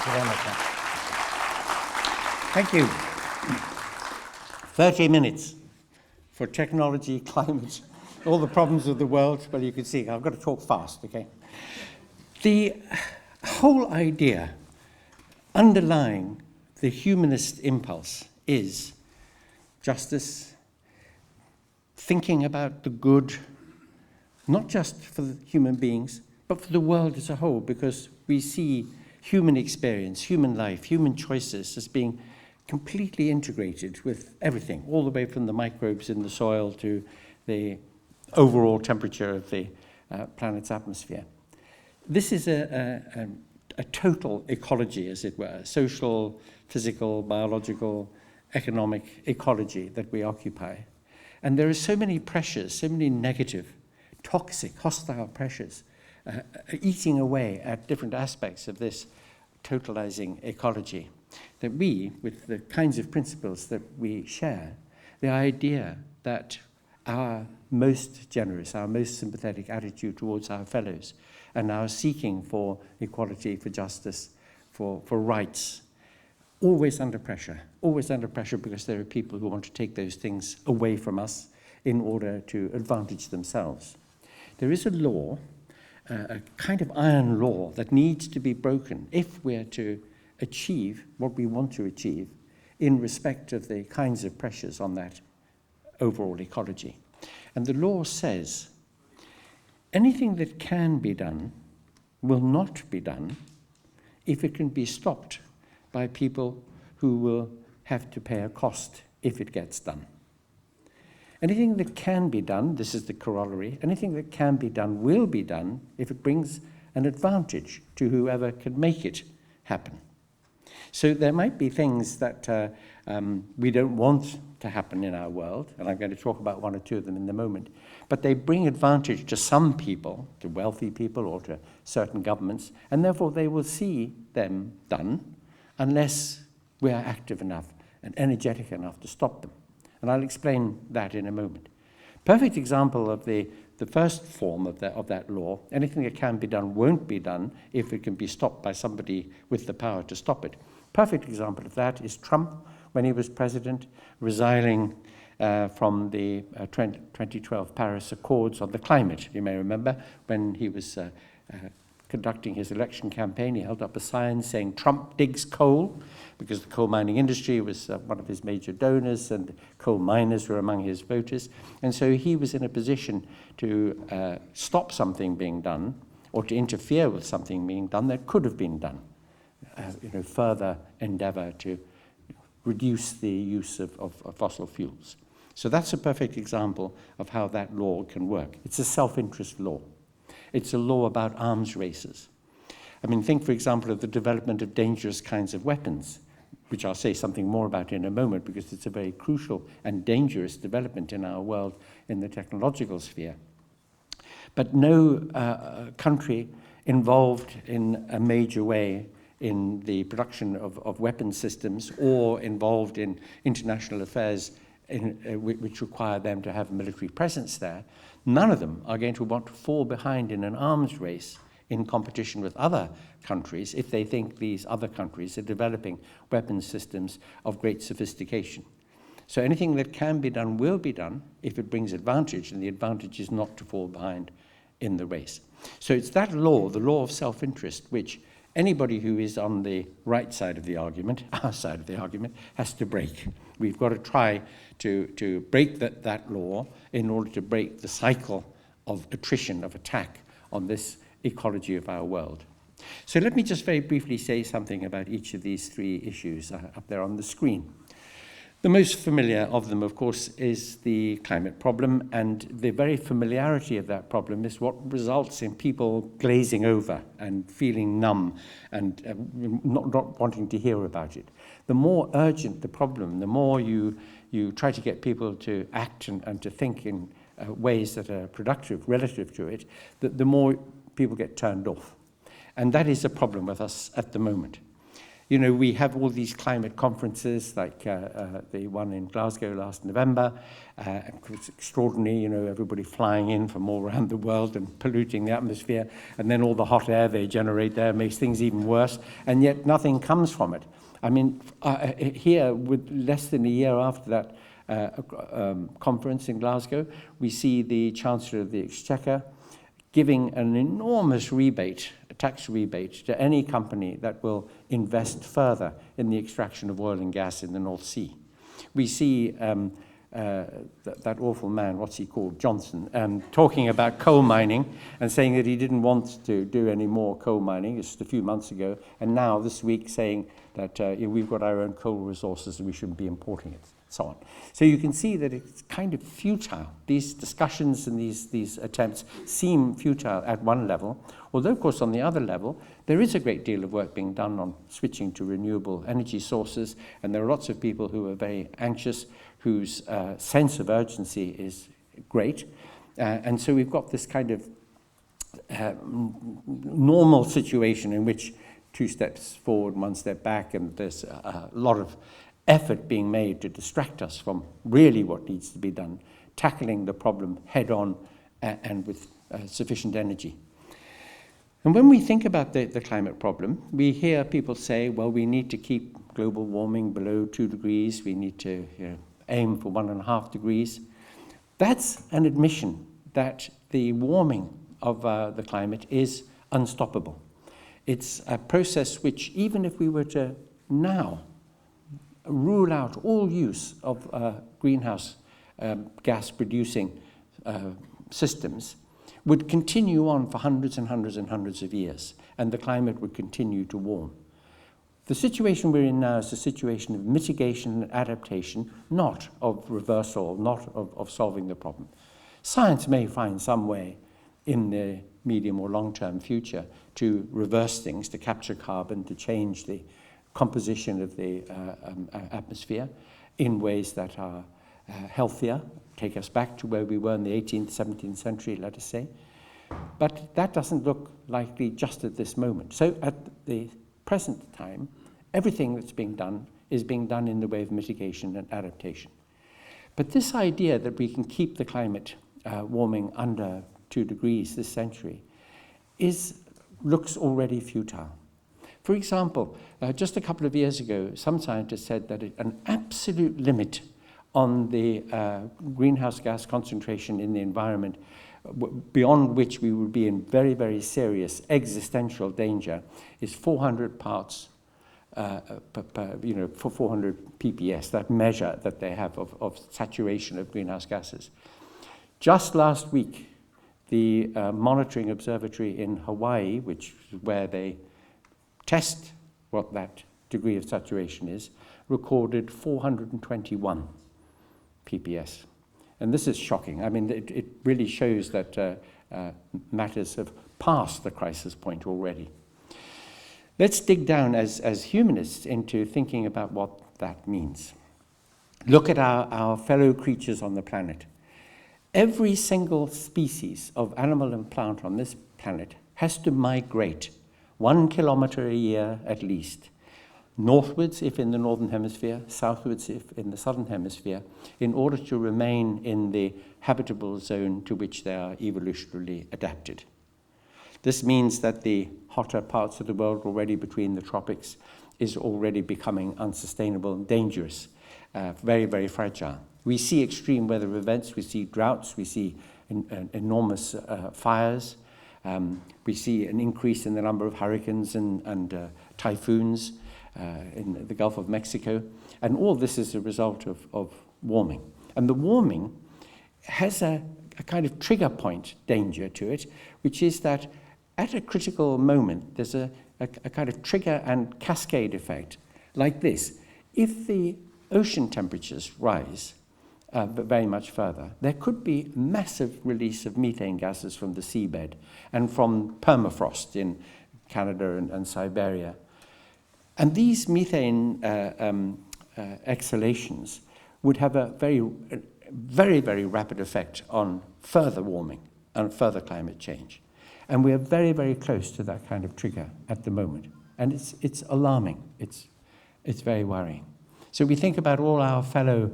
you very much. Thank you. 30 minutes for technology, climate, all the problems of the world. Well, you can see, I've got to talk fast, okay? The whole idea underlying the humanist impulse is justice, thinking about the good, not just for the human beings, but for the world as a whole, because we see human experience, human life, human choices as being completely integrated with everything, all the way from the microbes in the soil to the overall temperature of the planet's atmosphere. This is a total ecology, as it were, social, physical, biological, economic ecology that we occupy. And there are so many pressures, so many negative, toxic, hostile pressures eating away at different aspects of this totalizing ecology, that we, with the kinds of principles that we share, the idea that our most generous, our most sympathetic attitude towards our fellows, and our seeking for equality, for justice, for rights, always under pressure because there are people who want to take those things away from us in order to advantage themselves. There is a law, a kind of iron law that needs to be broken if we're to achieve what we want to achieve in respect of the kinds of pressures on that overall ecology. And the law says anything that can be done will not be done if it can be stopped by people who will have to pay a cost if it gets done. Anything that can be done, this is the corollary, anything that can be done will be done if it brings an advantage to whoever can make it happen. So there might be things that we don't want to happen in our world, and I'm going to talk about one or two of them in a moment, but they bring advantage to some people, to wealthy people or to certain governments, and therefore they will see them done unless we are active enough and energetic enough to stop them. And I'll explain that in a moment. Perfect example of the first form of that law, anything that can be done won't be done if it can be stopped by somebody with the power to stop it. Perfect example of that is Trump, when he was president, resigning from the 2012 Paris Accords on the climate. You may remember when he was conducting his election campaign, he held up a sign saying Trump digs coal, because the coal mining industry was one of his major donors and coal miners were among his voters. And so he was in a position to stop something being done or to interfere with something being done that could have been done. Further endeavor to reduce the use of fossil fuels. So that's a perfect example of how that law can work. It's a self-interest law. It's a law about arms races. I mean, think, for example, of the development of dangerous kinds of weapons, which I'll say something more about in a moment because it's a very crucial and dangerous development in our world in the technological sphere. But no country involved in a major way in the production of weapon systems or involved in international affairs which require them to have a military presence there, none of them are going to want to fall behind in an arms race in competition with other countries if they think these other countries are developing weapon systems of great sophistication. So anything that can be done will be done if it brings advantage, and the advantage is not to fall behind in the race. So it's that law, the law of self-interest, which anybody who is on the right side of the argument, our side of the argument, has to break. We've got to try to break that law in order to break the cycle of attrition, of attack on this ecology of our world. So let me just very briefly say something about each of these three issues up there on the screen. The most familiar of them, of course, is the climate problem, and the very familiarity of that problem is what results in people glazing over and feeling numb and not wanting to hear about it. The more urgent the problem, the more you try to get people to act and to think in ways that are productive relative to it, the more people get turned off. And that is a problem with us at the moment. You know, we have all these climate conferences, like the one in Glasgow last November. It's extraordinary, you know, everybody flying in from all around the world and polluting the atmosphere, and then all the hot air they generate there makes things even worse, and yet nothing comes from it. I mean, here, with less than a year after that conference in Glasgow, we see the Chancellor of the Exchequer giving an enormous rebate, a tax rebate, to any company that will invest further in the extraction of oil and gas in the North Sea. We see that awful man, what's he called, Johnson, talking about coal mining and saying that he didn't want to do any more coal mining just a few months ago, and now this week saying that we've got our own coal resources and we shouldn't be importing it, so on. So you can see that it's kind of futile. These discussions and these attempts seem futile at one level, although, of course, on the other level, there is a great deal of work being done on switching to renewable energy sources, and there are lots of people who are very anxious, whose sense of urgency is great. And so we've got this kind of normal situation in which 2 steps forward, 1 step back, and there's a lot of effort being made to distract us from really what needs to be done, tackling the problem head on and with sufficient energy. And when we think about the climate problem, we hear people say, well, we need to keep global warming below 2 degrees, we need to aim for 1.5 degrees. That's an admission that the warming of the climate is unstoppable. It's a process which, even if we were to now rule out all use of greenhouse gas producing systems, would continue on for hundreds and hundreds and hundreds of years, and the climate would continue to warm. The situation we're in now is a situation of mitigation and adaptation, not of reversal, not of solving the problem. Science may find some way in the medium or long-term future to reverse things, to capture carbon, to change the composition of the atmosphere in ways that are healthier, take us back to where we were in the 18th, 17th century, let us say. But that doesn't look likely just at this moment. So at the present time, everything that's being done is being done in the way of mitigation and adaptation. But this idea that we can keep the climate warming under 2 degrees this century looks already futile. For example, just a couple of years ago, some scientists said that an absolute limit on the greenhouse gas concentration in the environment, beyond which we would be in very, very serious existential danger, is 400 parts for 400 ppm, that measure that they have of saturation of greenhouse gases. Just last week, the monitoring observatory in Hawaii, which is where they test what that degree of saturation is, recorded 421 ppm. And this is shocking. I mean, it really shows that matters have passed the crisis point already. Let's dig down as humanists into thinking about what that means. Look at our fellow creatures on the planet. Every single species of animal and plant on this planet has to migrate 1 kilometer a year at least, northwards if in the northern hemisphere, southwards if in the southern hemisphere, in order to remain in the habitable zone to which they are evolutionarily adapted. This means that the hotter parts of the world already between the tropics is already becoming unsustainable and dangerous, very, very fragile. We see extreme weather events, we see droughts, we see enormous fires, we see an increase in the number of hurricanes and typhoons in the Gulf of Mexico, and all this is a result of warming. And the warming has a kind of trigger point danger to it, which is that at a critical moment, there's a kind of trigger and cascade effect like this. If the ocean temperatures rise but very much further, there could be massive release of methane gases from the seabed and from permafrost in Canada and Siberia. And these methane exhalations would have a very, very rapid effect on further warming and further climate change. And we are very, very close to that kind of trigger at the moment. And it's alarming. It's very worrying. So we think about all our fellow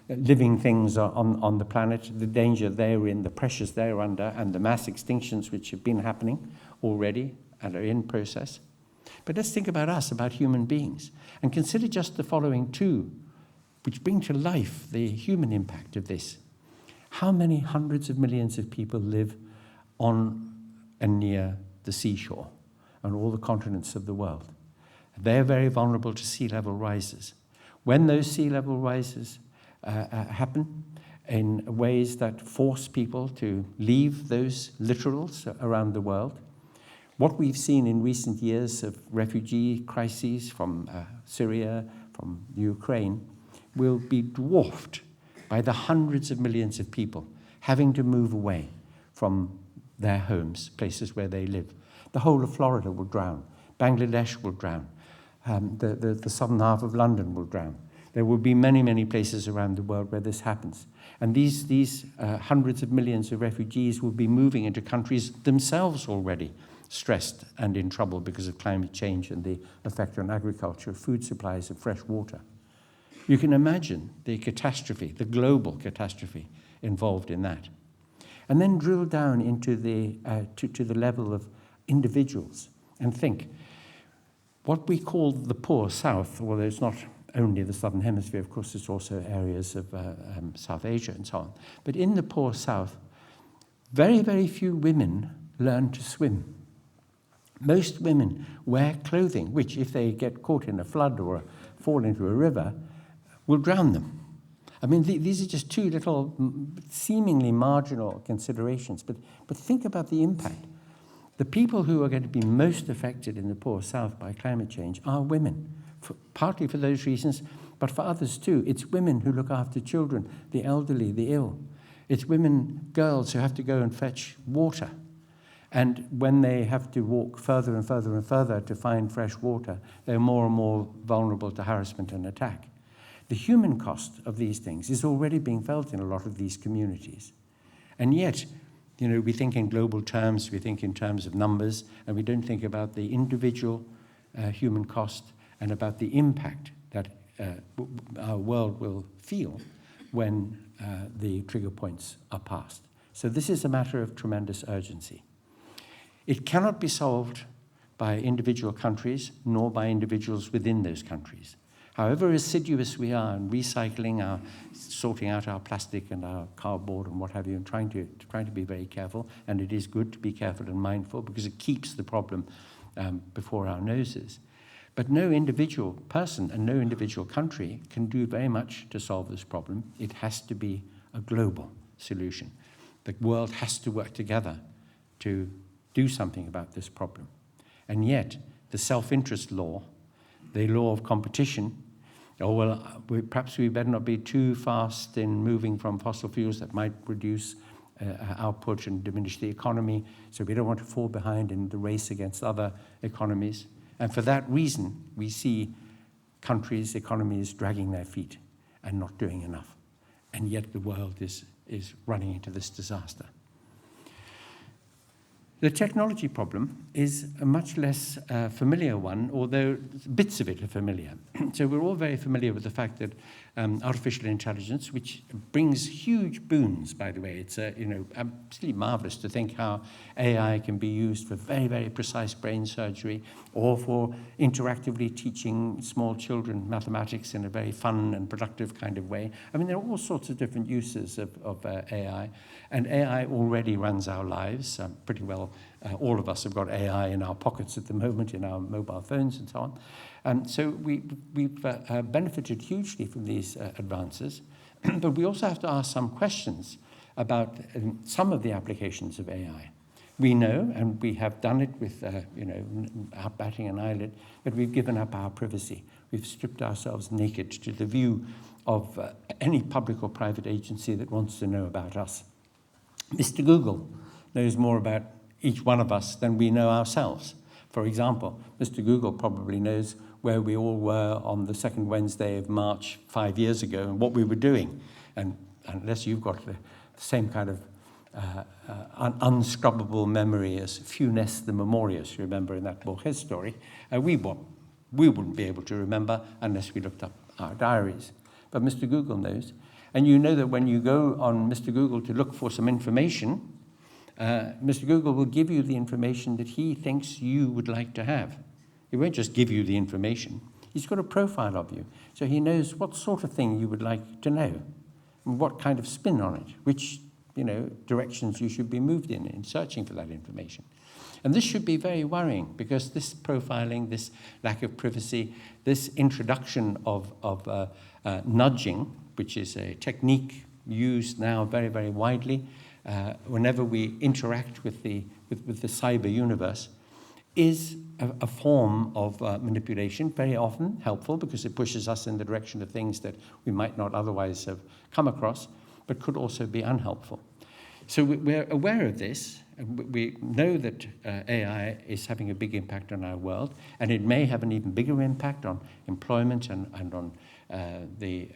living things on the planet, the danger they're in, the pressures they're under, and the mass extinctions which have been happening already and are in process. But let's think about us, about human beings, and consider just the following two, which bring to life the human impact of this. How many hundreds of millions of people live on and near the seashore on all the continents of the world? They're very vulnerable to sea level rises. When those sea level rises happen in ways that force people to leave those littorals around the world, what we've seen in recent years of refugee crises from Syria, from Ukraine, will be dwarfed by the hundreds of millions of people having to move away from their homes, places where they live. The whole of Florida will drown. Bangladesh will drown. The southern half of London will drown. There will be many, many places around the world where this happens. And these hundreds of millions of refugees will be moving into countries themselves already stressed and in trouble because of climate change and the effect on agriculture, food supplies, and fresh water. You can imagine the catastrophe, the global catastrophe involved in that. And then drill down into to the level of individuals and think, what we call the poor South, although it's not only the Southern Hemisphere, of course, it's also areas of South Asia and so on. But in the poor South, very, very few women learn to swim. Most women wear clothing, which, if they get caught in a flood or fall into a river, will drown them. I mean, these are just two little seemingly marginal considerations, but think about the impact. The people who are going to be most affected in the poor South by climate change are women, partly for those reasons, but for others too. It's women who look after children, the elderly, the ill. It's women, girls who have to go and fetch water. And when they have to walk further and further and further to find fresh water, they're more and more vulnerable to harassment and attack. The human cost of these things is already being felt in a lot of these communities. And yet, we think in global terms, we think in terms of numbers, and we don't think about the individual human cost and about the impact that our world will feel when the trigger points are passed. So this is a matter of tremendous urgency. It cannot be solved by individual countries, nor by individuals within those countries. However assiduous we are in recycling, sorting out our plastic and our cardboard and what have you, and trying to be very careful, and it is good to be careful and mindful because it keeps the problem before our noses. But no individual person and no individual country can do very much to solve this problem. It has to be a global solution. The world has to work together to do something about this problem. And yet, the self-interest law, the law of competition, perhaps we better not be too fast in moving from fossil fuels that might reduce output and diminish the economy, so we don't want to fall behind in the race against other economies. And for that reason, we see countries, economies dragging their feet and not doing enough. And yet the world is running into this disaster. The technology problem is a much less familiar one, although bits of it are familiar. So we're all very familiar with the fact that artificial intelligence, which brings huge boons, by the way. It's absolutely marvelous to think how AI can be used for very, very precise brain surgery or for interactively teaching small children mathematics in a very fun and productive kind of way. I mean, there are all sorts of different uses of AI, and AI already runs our lives pretty well. All of us have got AI in our pockets at the moment, in our mobile phones and so on. So we've benefited hugely from these advances, but we also have to ask some questions about some of the applications of AI. We know, and we have done it without batting an eyelid, that we've given up our privacy. We've stripped ourselves naked to the view of any public or private agency that wants to know about us. Mr. Google knows more about each one of us than we know ourselves. For example, Mr. Google probably knows where we all were on the second Wednesday of March 5 years ago and what we were doing. And unless you've got the same kind of an unscrubbable memory as Funes the Memorious, you remember in that Borges story, we wouldn't be able to remember unless we looked up our diaries. But Mr. Google knows. And you know that when you go on Mr. Google to look for some information, Mr. Google will give you the information that he thinks you would like to have. He won't just give you the information. He's got a profile of you. So he knows what sort of thing you would like to know, and what kind of spin on it, which directions you should be moved in searching for that information. And this should be very worrying, because this profiling, this lack of privacy, this introduction of nudging, which is a technique used now very, very widely whenever we interact with the cyber universe, is a form of manipulation, very often helpful because it pushes us in the direction of things that we might not otherwise have come across, but could also be unhelpful. So we're aware of this. We know that AI is having a big impact on our world, and it may have an even bigger impact on employment and on the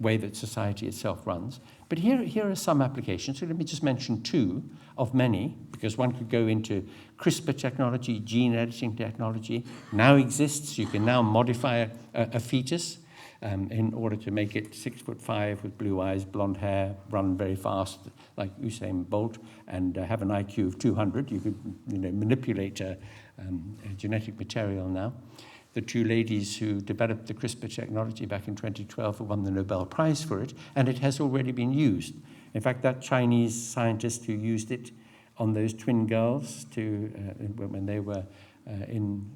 way that society itself runs. But here are some applications. So let me just mention two of many, because one could go into CRISPR technology, gene editing technology. Now exists. You can now modify a fetus in order to make it 6'5" with blue eyes, blonde hair, run very fast like Usain Bolt, and have an IQ of 200. You could manipulate genetic material now. The two ladies who developed the CRISPR technology back in 2012 won the Nobel Prize for it, and it has already been used. In fact, that Chinese scientist who used it on those twin girls when they were in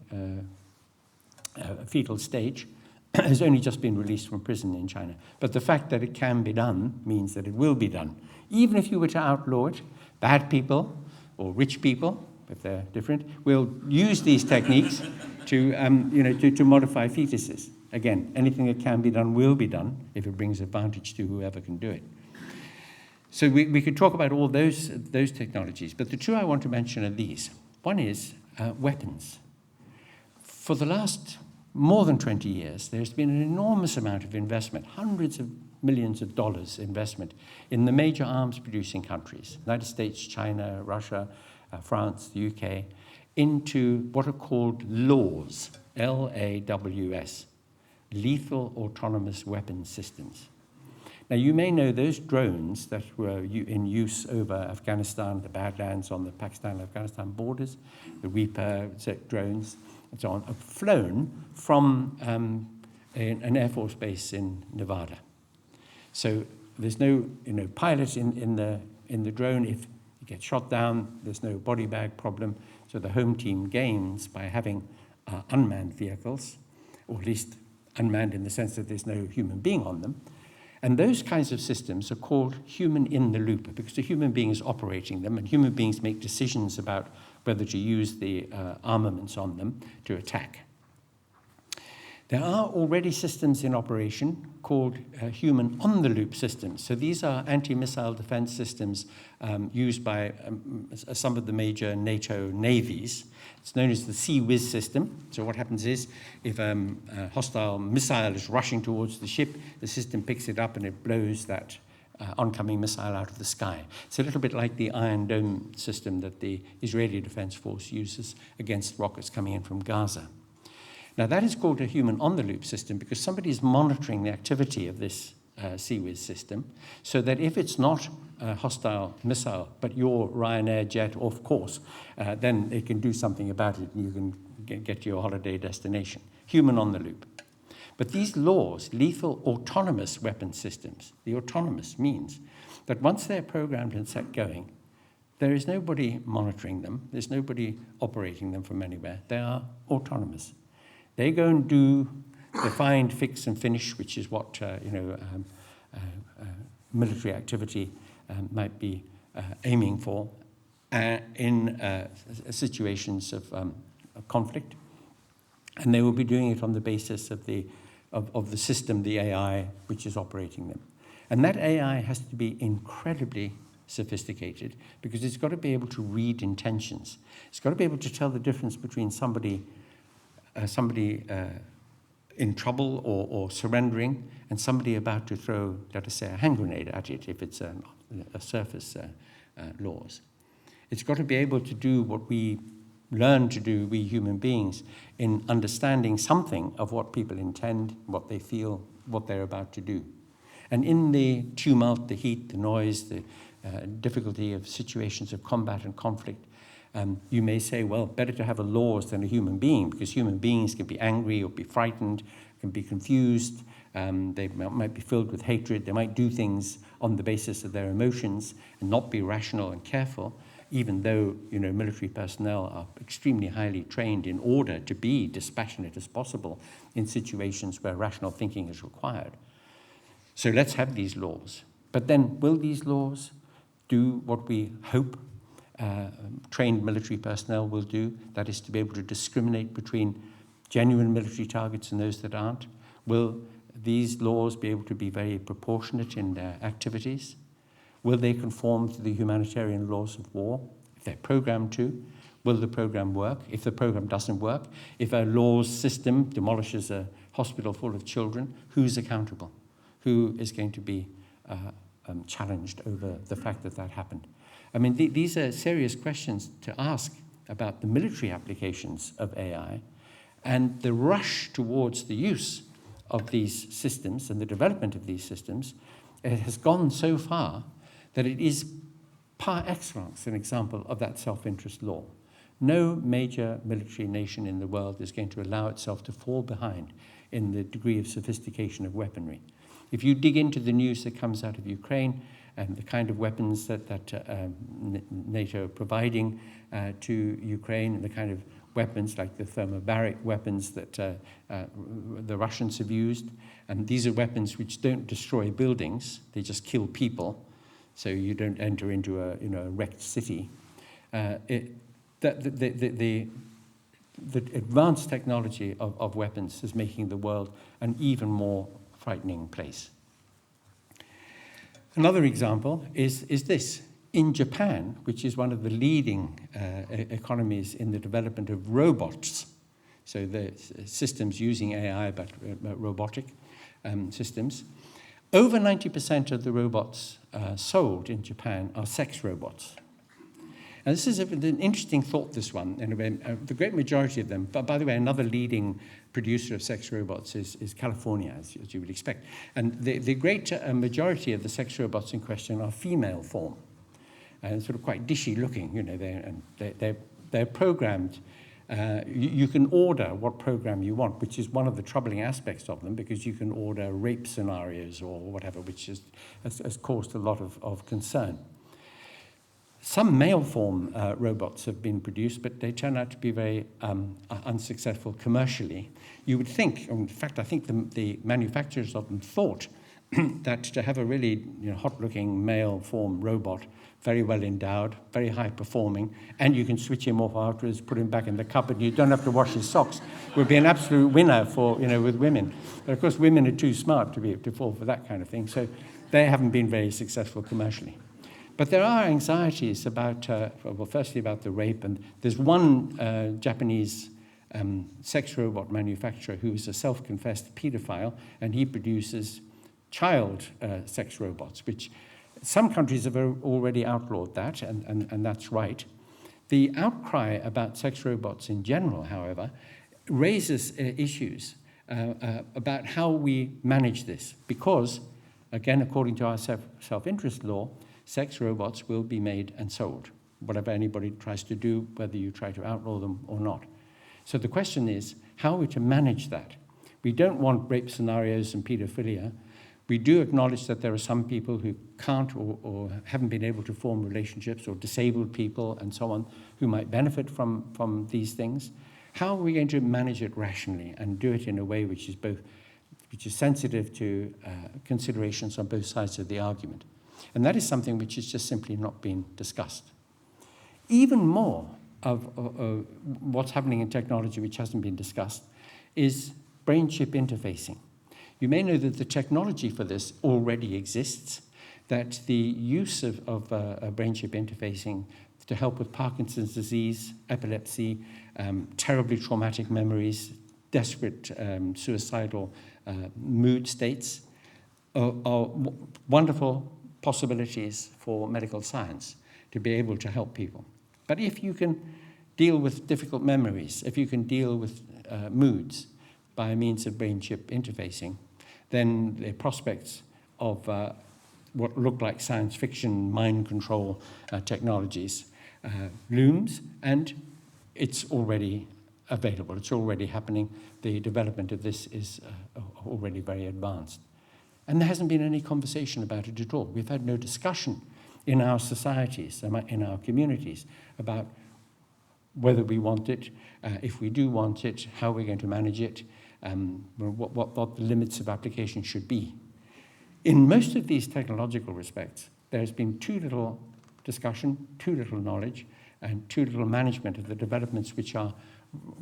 a fetal stage has only just been released from prison in China. But the fact that it can be done means that it will be done. Even if you were to outlaw it, bad people or rich people, if they're different, will use these techniques to modify fetuses. Again, anything that can be done will be done if it brings advantage to whoever can do it. So we could talk about all those technologies, but the two I want to mention are these. One is weapons. For the last more than 20 years, there's been an enormous amount of investment, hundreds of millions of dollars investment in the major arms-producing countries, United States, China, Russia, France, the UK, into what are called LAWS, L-A-W-S, lethal autonomous weapons systems. Now, you may know those drones that were in use over Afghanistan, the Badlands on the Pakistan-Afghanistan borders, the Reaper drones, and so on, have flown from an Air Force base in Nevada. So there's no pilot in the drone. If you get shot down, there's no body bag problem. So the home team gains by having unmanned vehicles, or at least unmanned in the sense that there's no human being on them. And those kinds of systems are called human in the loop, because the human being is operating them, and human beings make decisions about whether to use the armaments on them to attack. There are already systems in operation called human on-the-loop systems. So these are anti-missile defense systems used by some of the major NATO navies. It's known as the CWIS system. So what happens is, if a hostile missile is rushing towards the ship, the system picks it up and it blows that oncoming missile out of the sky. It's a little bit like the Iron Dome system that the Israeli Defense Force uses against rockets coming in from Gaza. Now, that is called a human on-the-loop system because somebody is monitoring the activity of this CWIS system, so that if it's not a hostile missile, but your Ryanair jet off course, then it can do something about it and you can get to your holiday destination. Human on-the-loop. But these laws, lethal autonomous weapon systems, the autonomous means that once they're programmed and set going, there is nobody monitoring them, there's nobody operating them from anywhere. They are autonomous. They go and do the find, fix, and finish, which is what military activity might be aiming for in situations of conflict, and they will be doing it on the basis of the system, the AI, which is operating them. And that AI has to be incredibly sophisticated because it's got to be able to read intentions. It's got to be able to tell the difference between somebody in trouble or surrendering and somebody about to throw, let us say, a hand grenade at it if it's a surface laws. It's got to be able to do what we learn to do, we human beings, in understanding something of what people intend, what they feel, what they're about to do. And in the tumult, the heat, the noise, the difficulty of situations of combat and conflict, you may say, well, better to have a laws than a human being, because human beings can be angry or be frightened, can be confused, they might be filled with hatred, they might do things on the basis of their emotions and not be rational and careful, even though military personnel are extremely highly trained in order to be dispassionate as possible in situations where rational thinking is required. So let's have these laws. But then will these laws do what we hope trained military personnel will do? That is to be able to discriminate between genuine military targets and those that aren't? Will these laws be able to be very proportionate in their activities? Will they conform to the humanitarian laws of war? If they're programmed to, will the program work? If the program doesn't work, if a laws system demolishes a hospital full of children, who's accountable? Who is going to be challenged over the fact that that happened? I mean, these are serious questions to ask about the military applications of AI, and the rush towards the use of these systems and the development of these systems, it has gone so far that it is par excellence an example of that self-interest law. No major military nation in the world is going to allow itself to fall behind in the degree of sophistication of weaponry. If you dig into the news that comes out of Ukraine and the kind of weapons that NATO are providing to Ukraine, and the kind of weapons like the thermobaric weapons that the Russians have used, and these are weapons which don't destroy buildings, they just kill people, so you don't enter into a wrecked city. The advanced technology of weapons is making the world an even more frightening place. Another example is this. In Japan, which is one of the leading economies in the development of robots, so the systems using AI but robotic systems, over 90% of the robots sold in Japan are sex robots. And this is an interesting thought, this one. Anyway, the great majority of them, but by the way, another leading producer of sex robots is California, as you would expect. And the great majority of the sex robots in question are female form, and sort of quite dishy looking. They're programmed. You can order what program you want, which is one of the troubling aspects of them, because you can order rape scenarios or whatever, which has caused a lot of concern. Some male form robots have been produced, but they turn out to be very unsuccessful commercially. You would think, in fact, I think the manufacturers of them thought that to have a really hot-looking male form robot, very well endowed, very high performing, and you can switch him off afterwards, put him back in the cupboard, and you don't have to wash his socks, would be an absolute winner for with women. But of course, women are too smart to fall for that kind of thing, so they haven't been very successful commercially. But there are anxieties about, well, firstly about the rape, and there's one Japanese sex robot manufacturer who is a self-confessed paedophile, and he produces child sex robots, which some countries have already outlawed that, and that's right. The outcry about sex robots in general, however, raises issues about how we manage this, because, again, according to our self-interest law, sex robots will be made and sold, whatever anybody tries to do, whether you try to outlaw them or not. So the question is, how are we to manage that? We don't want rape scenarios and pedophilia. We do acknowledge that there are some people who can't or haven't been able to form relationships, or disabled people and so on, who might benefit from these things. How are we going to manage it rationally and do it in a way which is sensitive to considerations on both sides of the argument? And that is something which has just simply not been discussed. Even more of what's happening in technology which hasn't been discussed is brain-chip interfacing. You may know that the technology for this already exists, that the use of brain-chip interfacing to help with Parkinson's disease, epilepsy, terribly traumatic memories, desperate suicidal mood states are wonderful possibilities for medical science. to be able to help people. But if you can deal with difficult memories, if you can deal with moods by means of brain-chip interfacing, then the prospects of what look like science fiction mind control technologies looms, and it's already available. It's already happening. The development of this is already very advanced. And there hasn't been any conversation about it at all. We've had no discussion in our societies, in our communities, about whether we want it, if we do want it, how we're going to manage it, what the limits of application should be. In most of these technological respects, there has been too little discussion, too little knowledge, and too little management of the developments which are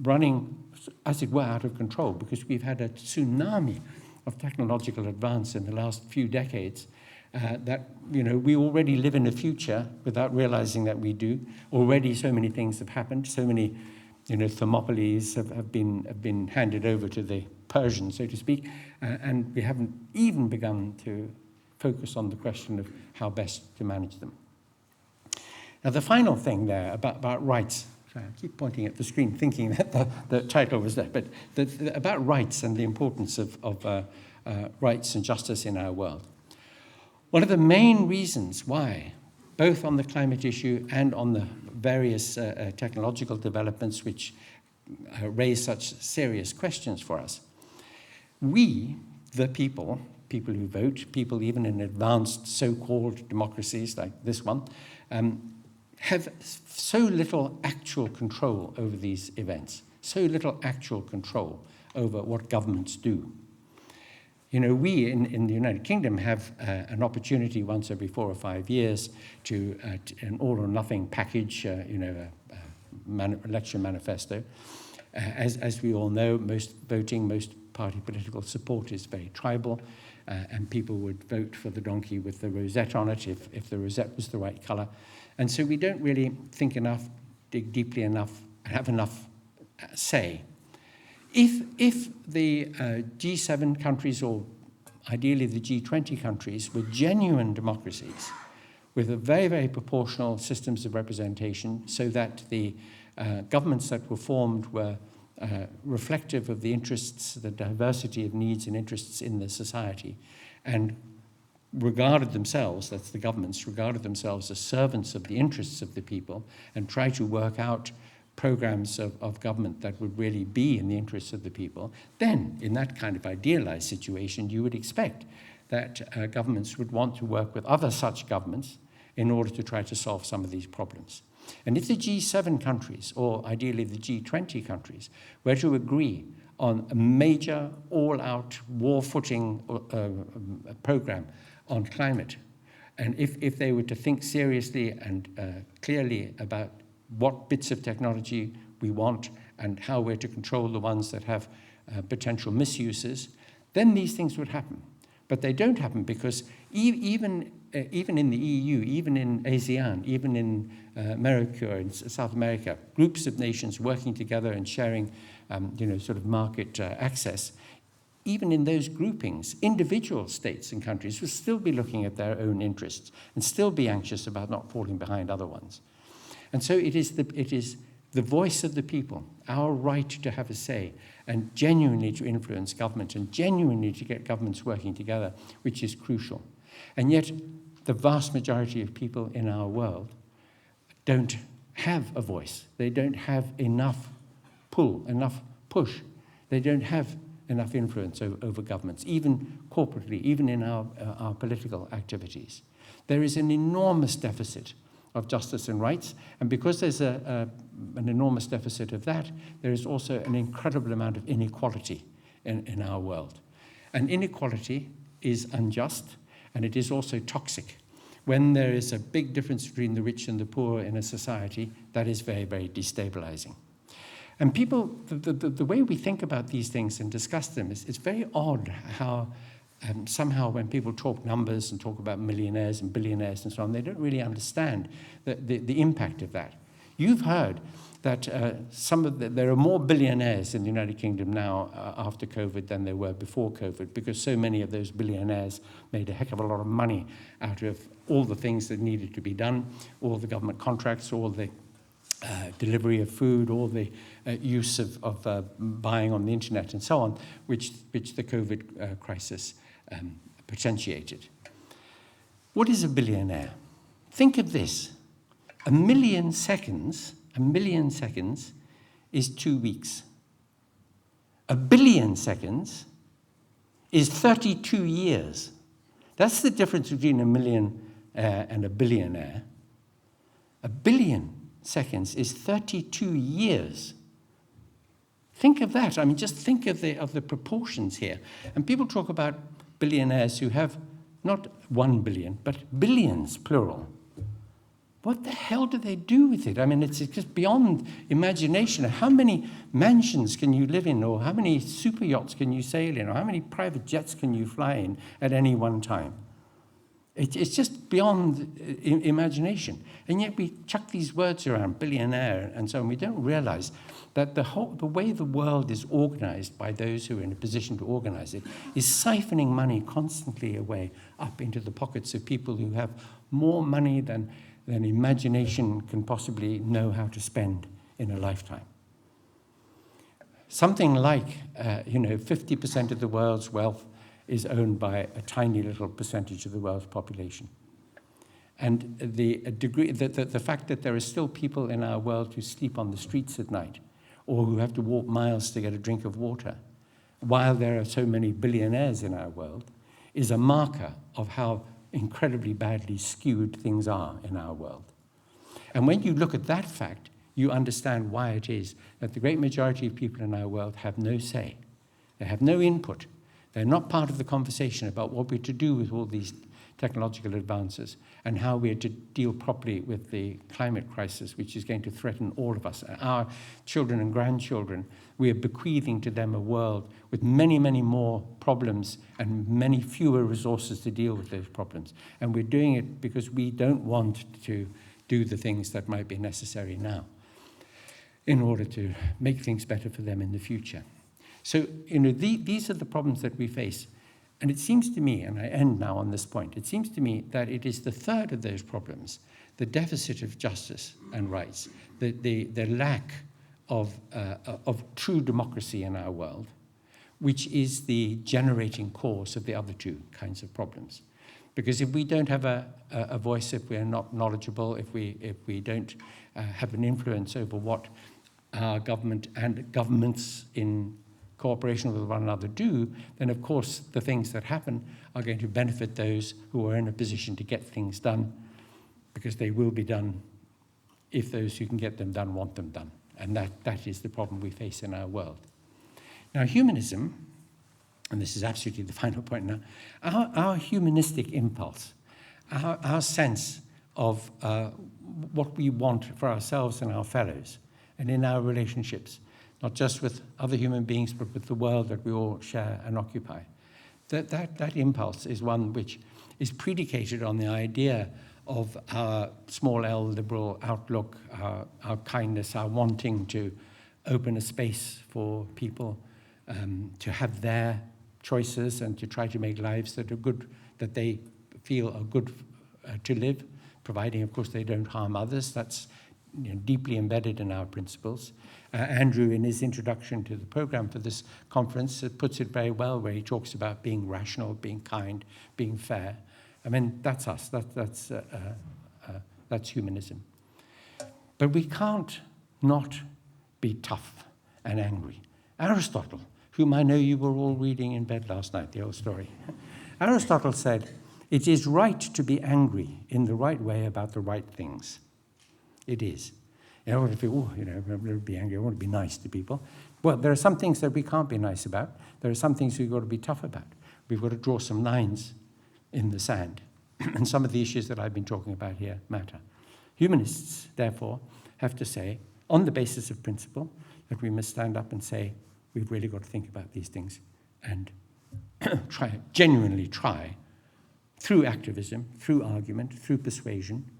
running, as it were, out of control, because we've had a tsunami of technological advance in the last few decades that, we already live in a future without realizing that we do. Already so many things have happened, so many, Thermopylaes have been handed over to the Persians, so to speak, and we haven't even begun to focus on the question of how best to manage them. Now, the final thing there about rights, sorry, I keep pointing at the screen thinking that the title was there, but about rights and the importance of rights and justice in our world. One of the main reasons why, both on the climate issue and on the various technological developments which raise such serious questions for us, we, the people who vote, people even in advanced so-called democracies like this one, have so little actual control over these events, so little actual control over what governments do. We in the United Kingdom have an opportunity once every 4 or 5 years to an all-or-nothing package, election manifesto. As we all know, most party political support is very tribal, and people would vote for the donkey with the rosette on it if the rosette was the right color. And so we don't really think enough, dig deeply enough, have enough say. If the G7 countries, or ideally the G20 countries, were genuine democracies with a very, very proportional systems of representation, so that the governments that were formed were reflective of the interests, the diversity of needs and interests in the society, and regarded themselves, that's the governments, regarded themselves as servants of the interests of the people, and try to work out programs of government that would really be in the interests of the people, then in that kind of idealized situation, you would expect that governments would want to work with other such governments in order to try to solve some of these problems. And if the G7 countries, or ideally the G20 countries, were to agree on a major all-out war-footing program on climate, and if they were to think seriously and clearly about what bits of technology we want and how we're to control the ones that have potential misuses, then these things would happen. But they don't happen because even in the EU, even in ASEAN, even in America and South America, groups of nations working together and sharing, sort of market access, even in those groupings, individual states and countries will still be looking at their own interests and still be anxious about not falling behind other ones. And so it is the voice of the people, our right to have a say, and genuinely to influence government and genuinely to get governments working together, which is crucial. And yet, the vast majority of people in our world don't have a voice. They don't have enough pull, enough push. They don't have enough influence over governments, even corporately, even in our political activities. There is an enormous deficit of justice and rights, and because there's an enormous deficit of that, there is also an incredible amount of inequality in our world. And inequality is unjust, and it is also toxic. When there is a big difference between the rich and the poor in a society, that is very, very destabilizing. And people, the way we think about these things and discuss them, it's very odd how somehow when people talk numbers and talk about millionaires and billionaires and so on, they don't really understand the impact of that. You've heard that there are more billionaires in the United Kingdom now after COVID than there were before COVID, because so many of those billionaires made a heck of a lot of money out of all the things that needed to be done, all the government contracts, all the delivery of food, all the use of buying on the internet and so on, which the COVID crisis potentiated. What is a billionaire? Think of this. 1 million seconds is 2 weeks. 1 billion seconds is 32 years. That's the difference between a million and a billionaire. 1 billion seconds is 32 years. Think of that. I mean, just think of the proportions here. And people talk about billionaires who have not 1 billion, but billions, plural. What the hell do they do with it? I mean, it's just beyond imagination. How many mansions can you live in, or how many super yachts can you sail in, or how many private jets can you fly in at any one time? It's just beyond imagination. And yet we chuck these words around, billionaire and so on. We don't realize that the way the world is organized by those who are in a position to organize it is siphoning money constantly away up into the pockets of people who have more money than imagination can possibly know how to spend in a lifetime. Something like, 50% of the world's wealth is owned by a tiny little percentage of the world's population. And the fact that there are still people in our world who sleep on the streets at night, or who have to walk miles to get a drink of water, while there are so many billionaires in our world, is a marker of how incredibly badly skewed things are in our world. And when you look at that fact, you understand why it is that the great majority of people in our world have no say. They have no input. They're not part of the conversation about what we're to do with all these technological advances and how we're to deal properly with the climate crisis, which is going to threaten all of us. Our children and grandchildren, we are bequeathing to them a world with many, many more problems and many fewer resources to deal with those problems. And we're doing it because we don't want to do the things that might be necessary now in order to make things better for them in the future. So, these are the problems that we face. And it seems to me, and I end now on this point, it seems to me that it is the third of those problems, the deficit of justice and rights, the lack of true democracy in our world, which is the generating cause of the other two kinds of problems. Because if we don't have a voice, if we're not knowledgeable, if we don't have an influence over what our government and governments in cooperation with one another do, then of course the things that happen are going to benefit those who are in a position to get things done, because they will be done if those who can get them done want them done. And that is the problem we face in our world. Now, humanism, and this is absolutely the final point now, our humanistic impulse, our sense of what we want for ourselves and our fellows, and in our relationships, not just with other human beings, but with the world that we all share and occupy. That impulse is one which is predicated on the idea of our small L liberal outlook, our kindness, our wanting to open a space for people to have their choices and to try to make lives that are good, that they feel are good to live, providing, of course, they don't harm others. That's deeply embedded in our principles. Andrew, in his introduction to the program for this conference, puts it very well, where he talks about being rational, being kind, being fair. I mean, that's us. That's humanism. But we can't not be tough and angry. Aristotle, whom I know you were all reading in bed last night, the old story. Aristotle said, "It is right to be angry in the right way about the right things." It is. I want to feel, I'm going to be angry, I want to be nice to people. Well, there are some things that we can't be nice about. There are some things we've got to be tough about. We've got to draw some lines in the sand. And some of the issues that I've been talking about here matter. Humanists, therefore, have to say, on the basis of principle, that we must stand up and say, we've really got to think about these things and genuinely try, through activism, through argument, through persuasion,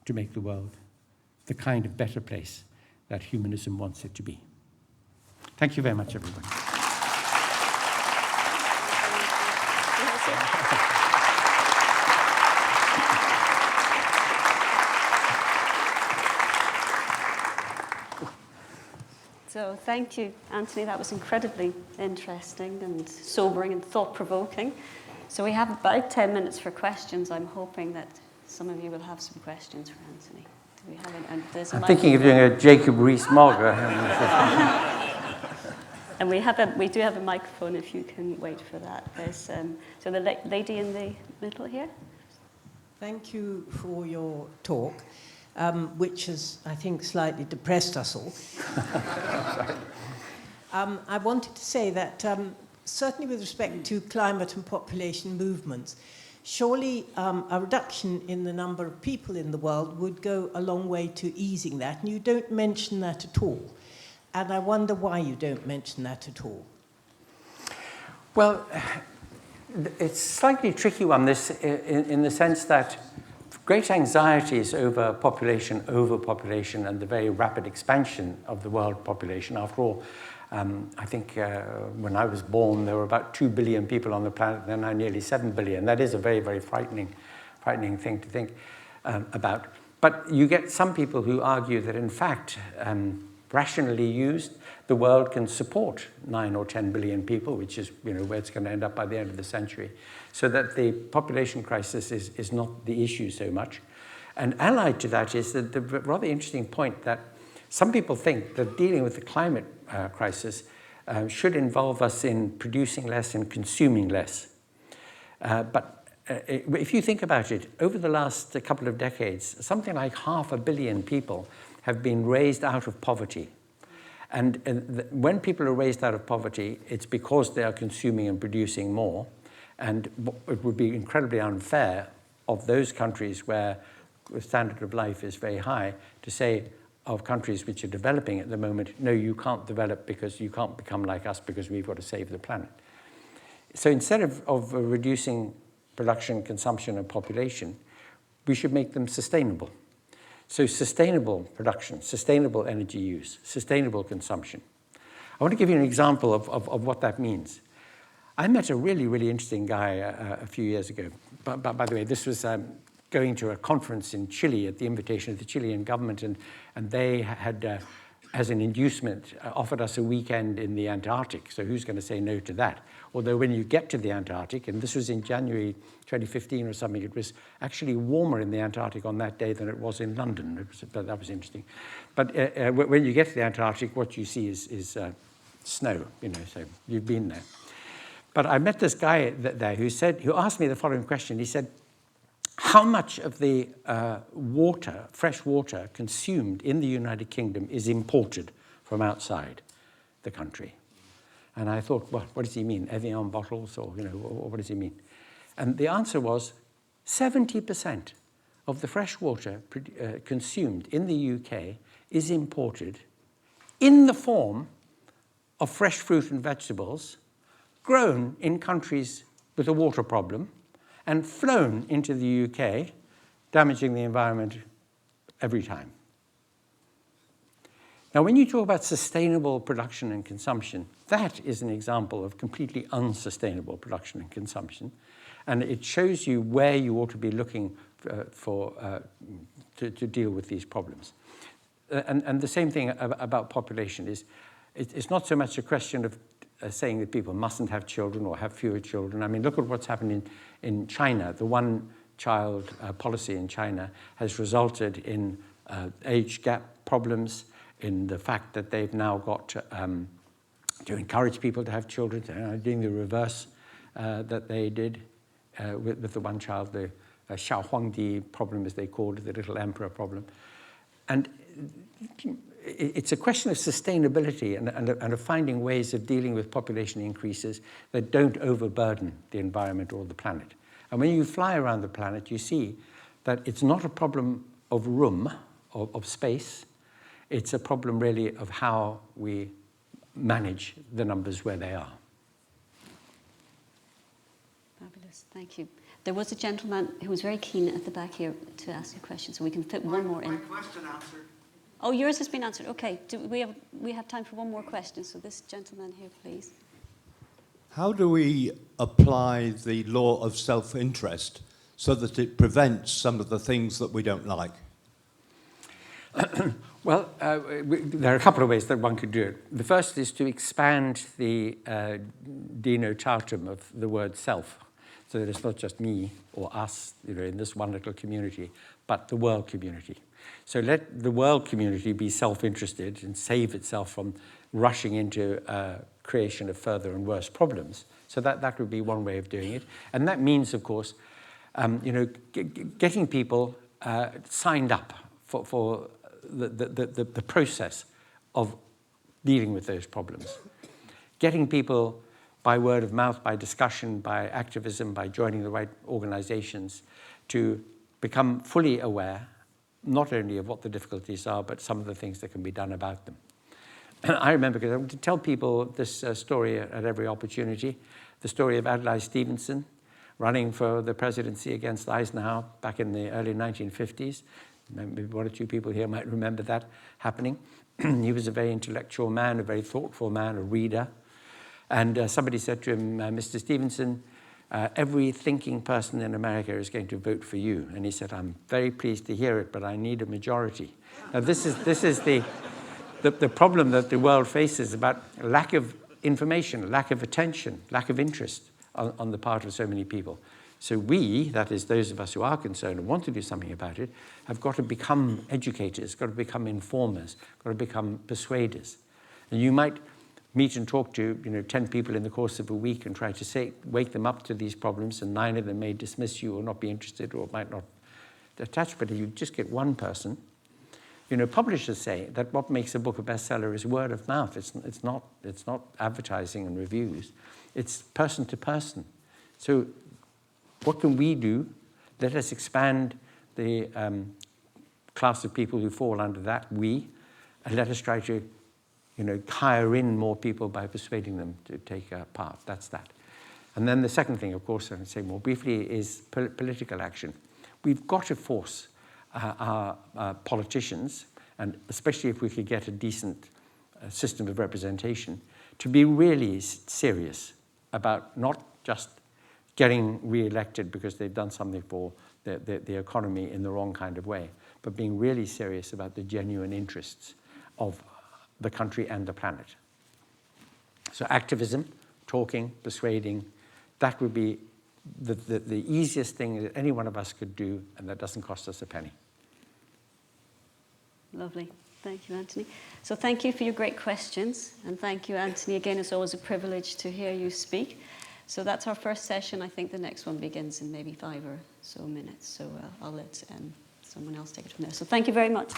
to make the world the kind of better place that humanism wants it to be. Thank you very much, everybody. So thank you, Anthony. That was incredibly interesting and sobering and thought-provoking. So we have about 10 minutes for questions. I'm hoping that some of you will have some questions for Anthony. Do we have it? And there's a I'm thinking of doing a Jacob Rees-Mogg. And we do have a microphone if you can wait for that. There's, so the lady in the middle here. Thank you for your talk, which has, I think, slightly depressed us all. I wanted to say that certainly with respect to climate and population movements, surely a reduction in the number of people in the world would go a long way to easing that, and you don't mention that at all. And I wonder why you don't mention that at all. Well, it's a slightly tricky one, this, in the sense that great anxieties over population, overpopulation, and the very rapid expansion of the world population. After all, I think when I was born, there were about 2 billion people on the planet, and now nearly 7 billion. That is a very, very frightening thing to think about. But you get some people who argue that, in fact, rationally used, the world can support 9 or 10 billion people, which is where it's going to end up by the end of the century, so that the population crisis is not the issue so much. And allied to that is the rather interesting point that some people think that dealing with the climate crisis should involve us in producing less and consuming less. But if you think about it, over the last couple of decades, something like 500 million people have been raised out of poverty. And when people are raised out of poverty, it's because they are consuming and producing more. And it would be incredibly unfair of those countries where the standard of life is very high to say of countries which are developing at the moment, no, you can't develop because you can't become like us because we've got to save the planet. So instead of reducing production, consumption, and population, we should make them sustainable. So sustainable production, sustainable energy use, sustainable consumption. I want to give you an example of what that means. I met a really, really interesting guy a few years ago. But by the way, this was going to a conference in Chile at the invitation of the Chilean government, and they had, as an inducement, offered us a weekend in the Antarctic. So who's going to say no to that? Although when you get to the Antarctic, and this was in January 2015 or something, it was actually warmer in the Antarctic on that day than it was in London. That was interesting. But when you get to the Antarctic, what you see is snow, so you've been there. But I met this guy there who asked me the following question. He said, how much of the fresh water consumed in the United Kingdom is imported from outside the country? And I thought, well, what does he mean? Evian bottles, or what does he mean? And the answer was 70% of the fresh water consumed in the UK is imported in the form of fresh fruit and vegetables grown in countries with a water problem and flown into the UK, damaging the environment every time. Now, when you talk about sustainable production and consumption, that is an example of completely unsustainable production and consumption. And it shows you where you ought to be looking to deal with these problems. And the same thing about population is, it's not so much a question of saying that people mustn't have children or have fewer children. I mean, look at what's happened in China. The one-child policy in China has resulted in age gap problems, in the fact that they've now got to encourage people to have children. They're doing the reverse that they did with the one child, the Xiao Huangdi problem, as they called it, the little emperor problem. And it's a question of sustainability and of finding ways of dealing with population increases that don't overburden the environment or the planet. And when you fly around the planet, you see that it's not a problem of room, of space. It's a problem really of how we manage the numbers where they are. Fabulous, thank you. There was a gentleman who was very keen at the back here to ask a question, so we can fit one more in. My question answered. Oh, yours has been answered. Okay, we have time for one more question. So this gentleman here, please. How do we apply the law of self-interest so that it prevents some of the things that we don't like? Well, there are a couple of ways that one could do it. The first is to expand the denotatum of the word self, so that it's not just me or us, in this one little community, but the world community. So let the world community be self-interested and save itself from rushing into creation of further and worse problems. So that would be one way of doing it. And that means, of course, getting people signed up for the process of dealing with those problems. Getting people by word of mouth, by discussion, by activism, by joining the right organizations to become fully aware, not only of what the difficulties are, but some of the things that can be done about them. I remember, because I want to tell people this story at every opportunity, the story of Adlai Stevenson running for the presidency against Eisenhower back in the early 1950s. Maybe one or two people here might remember that happening. He was a very intellectual man, a very thoughtful man, a reader. And somebody said to him, Mr. Stevenson, every thinking person in America is going to vote for you. And he said, I'm very pleased to hear it, but I need a majority. Now, this is the problem that the world faces about lack of information, lack of attention, lack of interest on the part of so many people. So we, that is those of us who are concerned and want to do something about it, have got to become educators, got to become informers, got to become persuaders. And you might meet and talk to 10 people in the course of a week and try to wake them up to these problems, and 9 of them may dismiss you or not be interested or might not attach. But if you just get one person, publishers say that what makes a book a bestseller is word of mouth. It's not advertising and reviews. It's person to person. So what can we do? Let us expand the class of people who fall under that, and let us try to hire in more people by persuading them to take part. That's that. And then the second thing, of course, I'll say more briefly, is political action. We've got to force our politicians, and especially if we could get a decent system of representation, to be really serious about not just getting re-elected because they've done something for the economy in the wrong kind of way, but being really serious about the genuine interests of the country and the planet. So activism, talking, persuading, that would be the easiest thing that any one of us could do, and that doesn't cost us a penny. Lovely. Thank you, Anthony. So thank you for your great questions. And thank you, Anthony. Again, it's always a privilege to hear you speak. So that's our first session. I think the next one begins in maybe 5 or so minutes. So I'll let someone else take it from there. So thank you very much.